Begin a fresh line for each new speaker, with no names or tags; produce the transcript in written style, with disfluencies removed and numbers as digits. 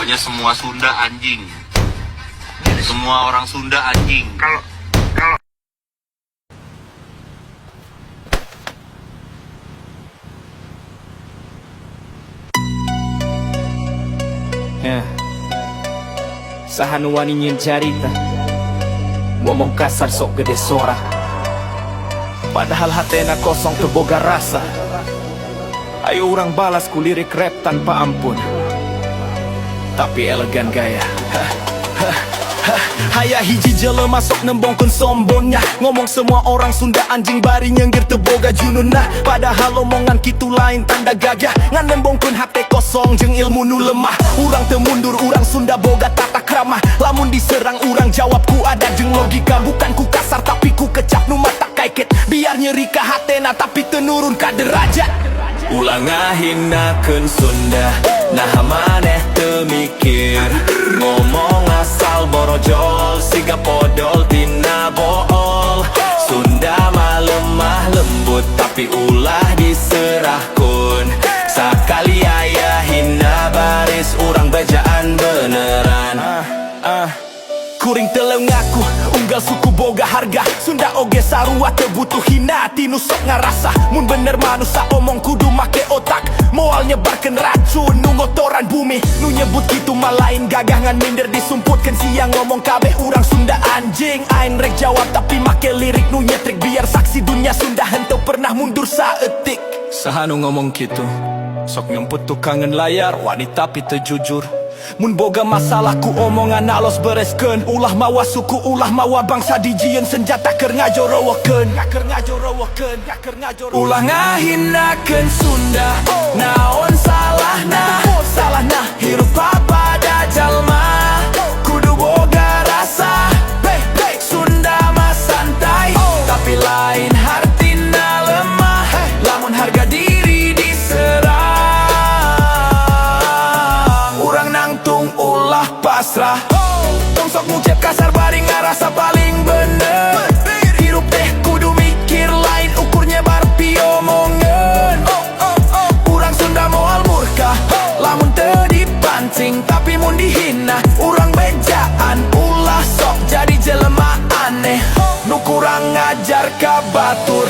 Pokoknya semua Sunda anjing. Semua orang Sunda anjing.
Kalau
Sahanu wani nyin carita ngomong kasar sok gede suara, padahal hatena kosong terboga rasa. Ayo orang balas ku lirik rap tanpa ampun, tapi elegan gaya. Hayah hiji jele masuk nembongkeun sombongnya, ngomong semua orang Sunda anjing bari nyengir teboga jununna. Padahal omongan kitu lain tanda gagah, ngan nembongkeun hate kosong jeung ilmu nu lemah. Urang teu mundur, urang Sunda boga tata krama. Lamun diserang urang jawab ku ada jeung logika, bukan ku kasar tapi ku kecap nu mata kaiket. Biar nyeri ka hatena tapi teu nurun ka derajat. Ulang ngahinakeun Sunda, nah maneh teu mikir. Ngomong asal borojol, siga podol tina bool. Sunda mah lemah lembut, tapi ulah diserahkun. Sakali aya hina baris, urang bajaan beneran. Kuring teleu ngaku, unggal suku boga harga. Sunda oge sarua teu butuh hina, tinu sok ngarasa. Mun bener manusia omong kudu make otak. Moal nyebarkeun racun, nu ngotoran bumi. Nu nyebut kitu mah lain gagah, ngan minder disumputkeun siang ngomong kabeh urang Sunda anjing. Ain rek jawab tapi make lirik nu nyetrik, biar saksi dunia Sunda henteu pernah mundur saeutik. Sahanu ngomong kitu, sok nyemput tukangan layar, wanita tapi teu jujur. Mun boga masalah ku omongan alos bereskeun. Ulah mawa suku, ulah mawa bangsa dijieun senjata keur ngajorowokeun. Ulah ngahinakeun Sunda, naon salahna? Salahna hirup pada jalma, kudu boga rasa. Sunda mah santai, tapi lain hartina lemah. Lamun harga diri diserang, urang nangtung ulah pasrah. Tong sok ngucap kasar bari ngarasa paling bener. Hirup teh kudu mikir lain ukurnya bar piomongan. Urang Sunda moal murka, lamun teu dipancing. Tapi mun dihina, urang bejaan. Ulah sok jadi jelema aneh, nu kurang ngajar ka batur.